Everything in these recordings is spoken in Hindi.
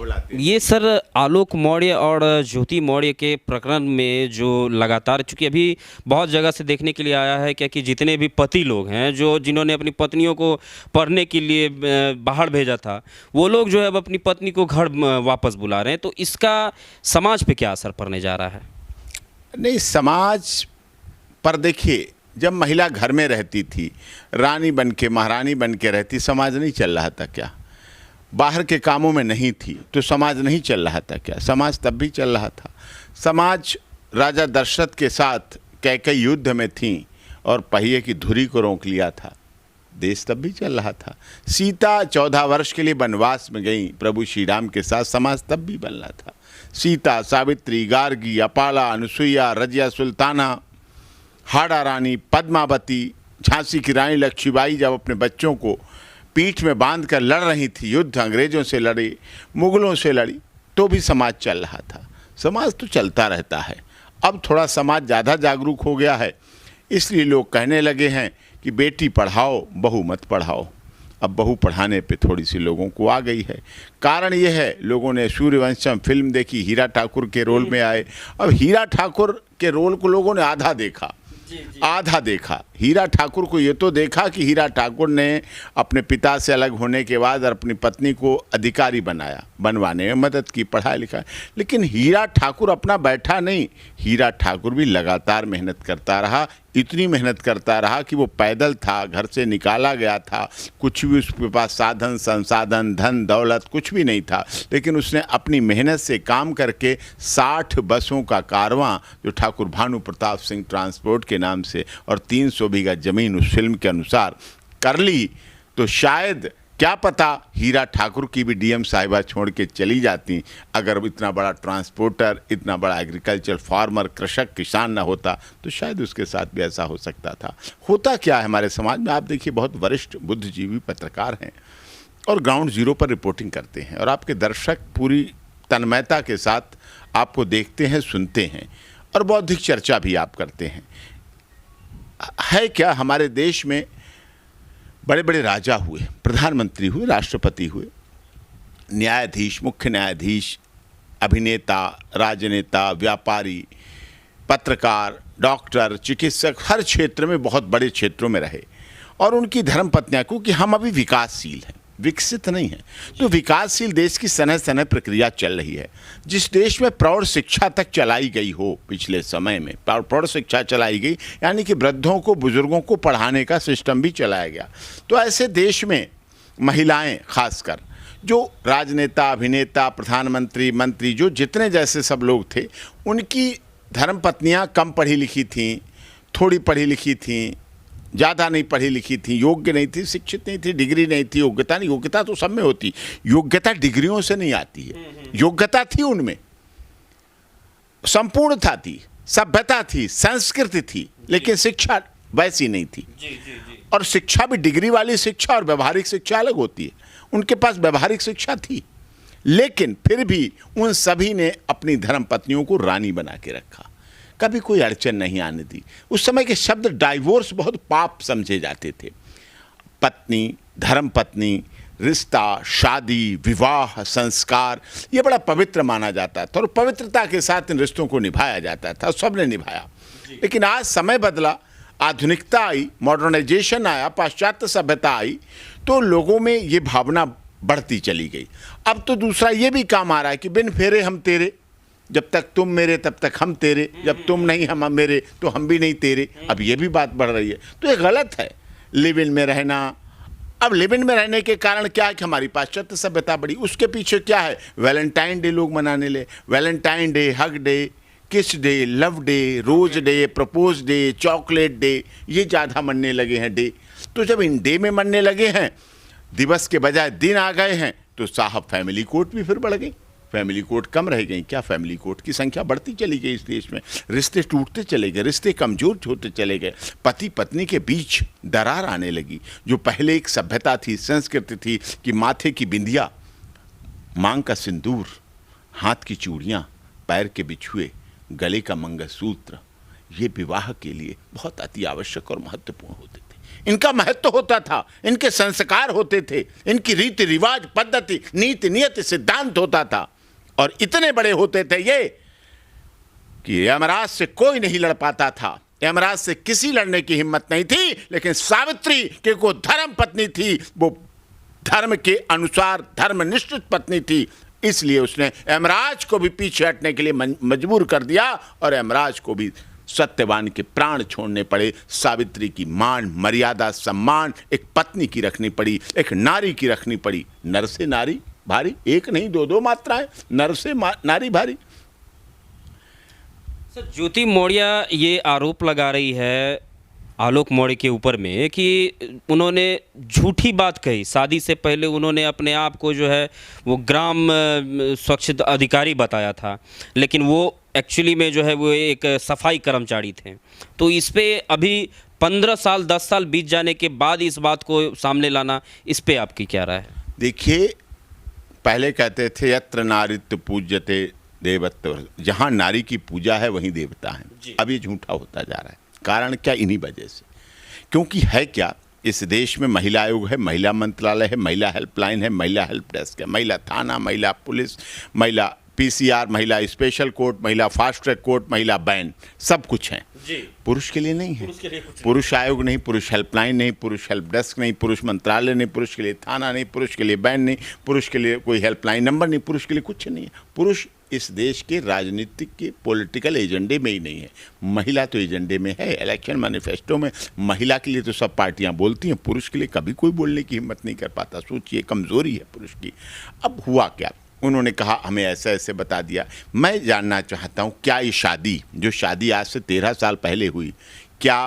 बदलाव लाते हैं। ये सर आलोक मौर्य और ज्योति मौर्य के प्रकरण में जो लगातार, चूंकि अभी बहुत जगह से देखने के लिए आया है क्या कि जितने भी पति लोग हैं जो जिन्होंने अपनी पत्नियों को पढ़ने के लिए बाहर भेजा था, वो लोग जो है अब अपनी पत्नी को घर वापस बुला रहे हैं, तो इसका समाज पे क्या असर पड़ने जा रहा है? नहीं, समाज पर देखिए, जब महिला घर में रहती थी, रानी बन के महारानी बन के रहती, समाज नहीं चल रहा था क्या? बाहर के कामों में नहीं थी तो समाज नहीं चल रहा था क्या? समाज तब भी चल रहा था। समाज राजा दशरथ के साथ कैकेयी युद्ध में थी और पहिए की धुरी को रोक लिया था, देश तब भी चल रहा था। सीता 14 वर्ष के लिए वनवास में गई प्रभु श्री राम के साथ, समाज तब भी बन रहा था। सीता, सावित्री, गार्गी, अपाला, अनुसुईया, रजिया सुल्ताना, हाड़ा रानी, पद्मावती, झांसी की रानी लक्ष्मीबाई जब अपने बच्चों को पीठ में बांध कर लड़ रही थी युद्ध, अंग्रेज़ों से लड़ी, मुग़लों से लड़ी, तो भी समाज चल रहा था। समाज तो चलता रहता है। अब थोड़ा समाज ज़्यादा जागरूक हो गया है, इसलिए लोग कहने लगे हैं कि बेटी पढ़ाओ, बहू मत पढ़ाओ। अब बहू पढ़ाने पे थोड़ी सी लोगों को आ गई है। कारण ये है, लोगों ने सूर्यवंशम फिल्म देखी, हीरा ठाकुर के रोल में आए। अब हीरा ठाकुर के रोल को लोगों ने आधा देखा, आधा देखा। हीरा ठाकुर को ये तो देखा कि हीरा ठाकुर ने अपने पिता से अलग होने के बाद अपनी पत्नी को अधिकारी बनाया, बनवाने में मदद की, पढ़ाया लिखा। लेकिन हीरा ठाकुर अपना बैठा नहीं, हीरा ठाकुर भी लगातार मेहनत करता रहा। इतनी मेहनत करता रहा कि वो पैदल था, घर से निकाला गया था, कुछ भी उसके पास साधन संसाधन धन दौलत कुछ भी नहीं था, लेकिन उसने अपनी मेहनत से काम करके 60 बसों का कारवां, जो ठाकुर भानु प्रताप सिंह ट्रांसपोर्ट के नाम से, और 300 बीघा ज़मीन उस फिल्म के अनुसार कर ली। तो शायद क्या पता हीरा ठाकुर की भी डीएम साहिबा छोड़ के चली जाती अगर इतना बड़ा ट्रांसपोर्टर, इतना बड़ा एग्रीकल्चर फार्मर, कृषक, किसान ना होता, तो शायद उसके साथ भी ऐसा हो सकता था। होता क्या है हमारे समाज में, आप देखिए, बहुत वरिष्ठ बुद्धिजीवी पत्रकार हैं और ग्राउंड जीरो पर रिपोर्टिंग करते हैं, और आपके दर्शक पूरी तन्मयता के साथ आपको देखते हैं, सुनते हैं, और बौद्धिक चर्चा भी आप करते हैं। है क्या, हमारे देश में बड़े बड़े राजा हुए, प्रधानमंत्री हुए, राष्ट्रपति हुए, न्यायाधीश, मुख्य न्यायाधीश, अभिनेता, राजनेता, व्यापारी, पत्रकार, डॉक्टर, चिकित्सक, हर क्षेत्र में, बहुत बड़े क्षेत्रों में रहे। और उनकी धर्मपत्नियां, क्योंकि हम अभी विकासशील हैं, विकसित नहीं है, तो विकासशील देश की सनह सनह प्रक्रिया चल रही है। जिस देश में प्रौढ़ शिक्षा तक चलाई गई हो, पिछले समय में प्रौढ़ शिक्षा चलाई गई, यानी कि वृद्धों को, बुजुर्गों को पढ़ाने का सिस्टम भी चलाया गया, तो ऐसे देश में महिलाएं, खासकर जो राजनेता, अभिनेता, प्रधानमंत्री, मंत्री, जो जितने जैसे सब लोग थे, उनकी धर्मपत्नियां कम पढ़ी लिखी थीं, थोड़ी पढ़ी लिखी थीं, ज़्यादा नहीं पढ़ी लिखी थी, योग्य नहीं थी, शिक्षित नहीं थी, डिग्री नहीं थी, योग्यता नहीं। योग्यता तो सब में होती, योग्यता डिग्रियों से नहीं आती है। योग्यता थी उनमें, संपूर्णता थी, सभ्यता थी, संस्कृति थी, लेकिन शिक्षा वैसी नहीं थी। और शिक्षा भी डिग्री वाली शिक्षा और व्यवहारिक शिक्षा अलग होती है। उनके पास व्यवहारिक शिक्षा थी, लेकिन फिर भी उन सभी ने अपनी धर्मपत्नियों को रानी बना के रखा, कभी कोई अड़चन नहीं आने दी। उस समय के शब्द डाइवोर्स बहुत पाप समझे जाते थे। पत्नी, धर्मपत्नी, रिश्ता, शादी, विवाह, संस्कार, ये बड़ा पवित्र माना जाता था और पवित्रता के साथ इन रिश्तों को निभाया जाता था, सबने निभाया। लेकिन आज समय बदला, आधुनिकता आई, मॉडर्नाइजेशन आया, पाश्चात्य सभ्यता आई, तो लोगों में ये भावना बढ़ती चली गई। अब तो दूसरा ये भी काम आ रहा है कि बिन फेरे हम तेरे, जब तक तुम मेरे तब तक हम तेरे, जब तुम नहीं हम मेरे तो हम भी नहीं तेरे। अब ये भी बात बढ़ रही है, तो ये गलत है लिव इन में रहना। अब लिव इन में रहने के कारण क्या है कि हमारी पाश्चात्य सभ्यता बढ़ी, उसके पीछे क्या है, वैलेंटाइन डे लोग मनाने ले, Valentine day, hug day, kiss day, love day, rose day, propose day, chocolate day, ये ज़्यादा मनने लगे हैं डे। तो जब इन डे में मनने लगे हैं, दिवस के बजाय दिन आ गए हैं, तो साहब फैमिली कोर्ट भी फिर बढ़ गई, फैमिली कोर्ट कम रह गई क्या? फैमिली कोर्ट की संख्या बढ़ती चली गई इस देश में, रिश्ते टूटते चले गए, रिश्ते कमज़ोर होते चले गए, पति पत्नी के बीच दरार आने लगी। जो पहले एक सभ्यता थी, संस्कृति थी कि माथे की बिंदिया, मांग का सिंदूर, हाथ की चूड़ियाँ, पैर के बिछुए, गले का मंगलसूत्र, ये विवाह के लिए बहुत अति आवश्यक और महत्वपूर्ण होते थे। इनका महत्व होता था, इनके संस्कार होते थे, इनकी रीति रिवाज, पद्धति, नीति नियति, सिद्धांत होता था। और इतने बड़े होते थे ये कि यमराज से कोई नहीं लड़ पाता था, यमराज से किसी लड़ने की हिम्मत नहीं थी। लेकिन सावित्री के को धर्म पत्नी थी, वो धर्म के अनुसार धर्मनिष्ठ पत्नी थी, इसलिए उसने यमराज को भी पीछे हटने के लिए मजबूर कर दिया और यमराज को भी सत्यवान के प्राण छोड़ने पड़े। सावित्री की मान, मर्यादा, सम्मान एक पत्नी की रखनी पड़ी, एक नारी की रखनी पड़ी। नर से नारी भारी, एक नहीं दो मात्राएं, नर से नारी भारी। सर, ज्योति मौर्य ये आरोप लगा रही है आलोक मौर्य के ऊपर में कि उन्होंने झूठी बात कही। शादी से पहले उन्होंने अपने आप को जो है वो ग्राम स्वच्छ अधिकारी बताया था, लेकिन वो एक्चुअली में जो है वो एक सफाई कर्मचारी थे। तो इस पे अभी 15 साल 10 साल बीत जाने के बाद इस बात को सामने लाना, इस पे आपकी क्या राय है? देखिए, पहले कहते थे यत्र नारीत्व पूज्यते देवत्व, जहाँ नारी की पूजा है वहीं देवता है। अब ये झूठा होता जा रहा है। कारण क्या? इन्हीं वजह से। क्योंकि है क्या, इस देश में महिला आयोग है, महिला मंत्रालय है, महिला हेल्पलाइन है, महिला हेल्प डेस्क है, महिला थाना, महिला पुलिस, महिला पीसीआर, महिला स्पेशल कोर्ट, महिला फास्ट ट्रैक कोर्ट, महिला बैन, सब कुछ है। पुरुष के लिए नहीं है। पुरुष आयोग नहीं, पुरुष हेल्पलाइन नहीं, पुरुष हेल्प डेस्क नहीं, पुरुष मंत्रालय नहीं, पुरुष के लिए थाना नहीं, पुरुष के लिए बैन नहीं, पुरुष के लिए कोई हेल्पलाइन नंबर नहीं, पुरुष के लिए कुछ नहीं है। पुरुष इस देश के राजनीतिक के पॉलिटिकल एजेंडे में ही नहीं है। महिला तो एजेंडे में है, इलेक्शन मैनिफेस्टो में महिला के लिए तो सब पार्टियां बोलती हैं, पुरुष के लिए कभी कोई बोलने की हिम्मत नहीं कर पाता। सोचिए, कमजोरी है पुरुष की। अब हुआ क्या, उन्होंने कहा हमें ऐसे ऐसे बता दिया। मैं जानना चाहता हूँ, क्या ये शादी, जो शादी आज से 13 साल पहले हुई, क्या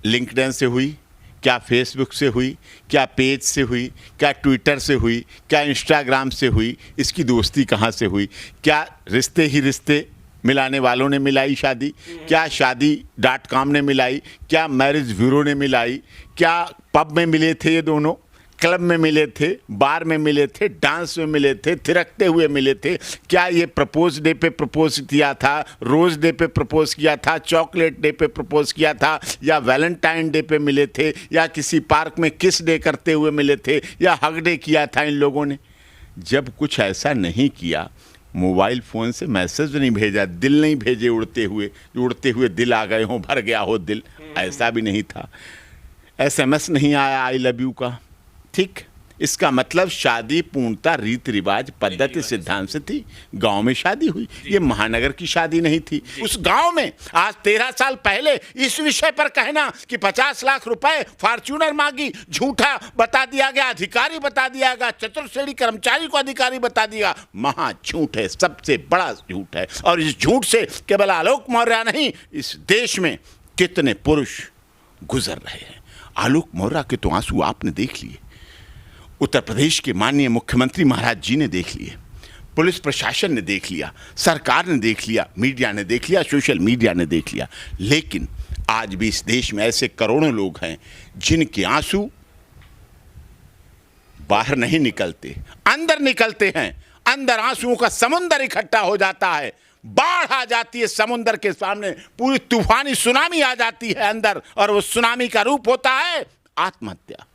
लिंक्डइन से हुई, क्या फेसबुक से हुई, क्या पेज से हुई, क्या ट्विटर से हुई, क्या इंस्टाग्राम से हुई? इसकी दोस्ती कहाँ से हुई? क्या रिश्ते ही रिश्ते मिलाने वालों ने मिलाई शादी? क्या शादी.com ने मिलाई? क्या मैरिज ब्यूरो ने मिलाई? क्या पब में मिले थे ये दोनों, क्लब में मिले थे, बार में मिले थे, डांस में मिले थे, थिरकते हुए मिले थे? क्या ये प्रपोज डे पे प्रपोज किया था, रोज़ डे पे प्रपोज किया था, चॉकलेट डे पे प्रपोज किया था, या वैलेंटाइन डे पे मिले थे, या किसी पार्क में किस डे करते हुए मिले थे, या हग डे किया था इन लोगों ने? जब कुछ ऐसा नहीं किया, मोबाइल फ़ोन से मैसेज नहीं भेजा, दिल नहीं भेजे उड़ते हुए दिल आ गए हों, भर गया हो दिल, ऐसा भी नहीं था। SMS नहीं आया आई लव यू का। ठीक, इसका मतलब शादी पूर्णतः रीति रिवाज, पद्धति, सिद्धांत से थी। गांव में शादी हुई, ये महानगर की शादी नहीं थी। उस गांव में आज 13 साल पहले इस विषय पर कहना कि 50 लाख रुपए फॉर्च्यूनर मांगी, झूठा बता दिया गया, अधिकारी बता दिया गया, चतुर्श्रेणी कर्मचारी को अधिकारी बता दिया, महा झूठ है, सबसे बड़ा झूठ है। और इस झूठ से केवल आलोक मौर्य नहीं, इस देश में कितने पुरुष गुजर रहे हैं। आलोक मौर्य के तो आंसू आपने देख लिए, उत्तर प्रदेश के माननीय मुख्यमंत्री महाराज जी ने देख लिए, पुलिस प्रशासन ने देख लिया, सरकार ने देख लिया, मीडिया ने देख लिया, सोशल मीडिया ने देख लिया। लेकिन आज भी इस देश में ऐसे करोड़ों लोग हैं जिनके आंसू बाहर नहीं निकलते, अंदर निकलते हैं। अंदर आंसुओं का समुंदर इकट्ठा हो जाता है, बाढ़ आ जाती है समुंदर के सामने, पूरी तूफानी सुनामी आ जाती है अंदर, और वो सुनामी का रूप होता है आत्महत्या।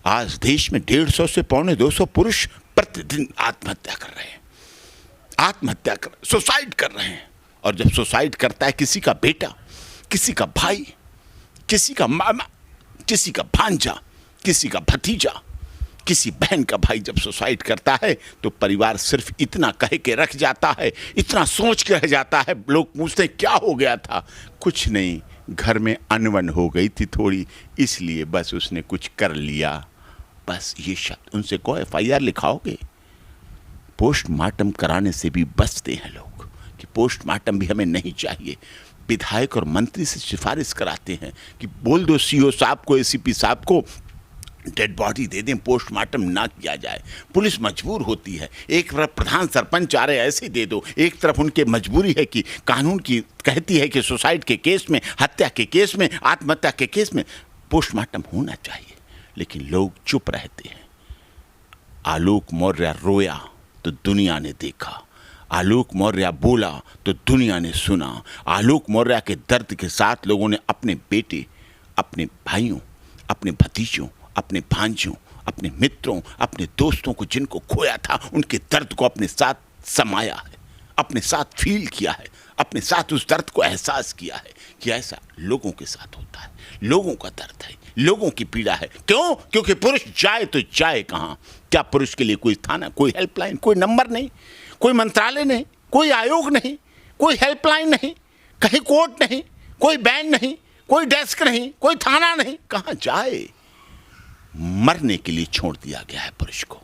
आज देश में 150 से 250 पुरुष प्रतिदिन आत्महत्या कर रहे हैं, सुसाइड कर रहे हैं। और जब सुसाइड करता है किसी का बेटा, किसी का भाई, किसी का मामा, किसी का भांजा, किसी का भतीजा, किसी बहन का भाई जब सुसाइड करता है, तो परिवार सिर्फ इतना कह के रख जाता है, इतना सोच के रह जाता है। लोग पूछते हैं क्या हो गया था? कुछ नहीं, घर में अनबन हो गई थी थोड़ी, इसलिए बस उसने कुछ कर लिया, बस ये शब्द। उनसे को FIR लिखाओगे? पोस्टमार्टम कराने से भी बचते हैं लोग कि पोस्टमार्टम भी हमें नहीं चाहिए। विधायक और मंत्री से सिफारिश कराते हैं कि बोल दो CO साहब को, ACP साहब को, डेड बॉडी दे दें, पोस्टमार्टम ना किया जाए। पुलिस मजबूर होती है, एक तरफ प्रधान सरपंच आ रहे ऐसे दे दो, एक तरफ उनके मजबूरी है कि कानून की कहती है कि सुसाइड के केस में, हत्या के केस में, आत्महत्या के केस में पोस्टमार्टम होना चाहिए। लेकिन लोग चुप रहते हैं। आलोक मौर्य रोया तो दुनिया ने देखा, आलोक मौर्य बोला तो दुनिया ने सुना। आलोक मौर्य के दर्द के साथ लोगों ने अपने बेटे, अपने भाइयों, अपने भतीजों, अपने भांजों, अपने मित्रों, अपने दोस्तों को जिनको खोया था, उनके दर्द को अपने साथ समाया है, अपने साथ फील किया है, अपने साथ उस दर्द को एहसास किया है कि ऐसा लोगों के साथ होता है, लोगों का दर्द है, लोगों की पीड़ा है। क्यों? क्योंकि पुरुष जाए तो जाए कहाँ? क्या पुरुष के लिए कोई थाना, कोई हेल्पलाइन, कोई नंबर नहीं, कोई मंत्रालय नहीं, कोई आयोग नहीं, कोई हेल्पलाइन नहीं, कहीं कोर्ट नहीं, कोई बैन नहीं, कोई डेस्क नहीं, कोई थाना नहीं, कहाँ जाए? मरने के लिए छोड़ दिया गया है पुरुष को।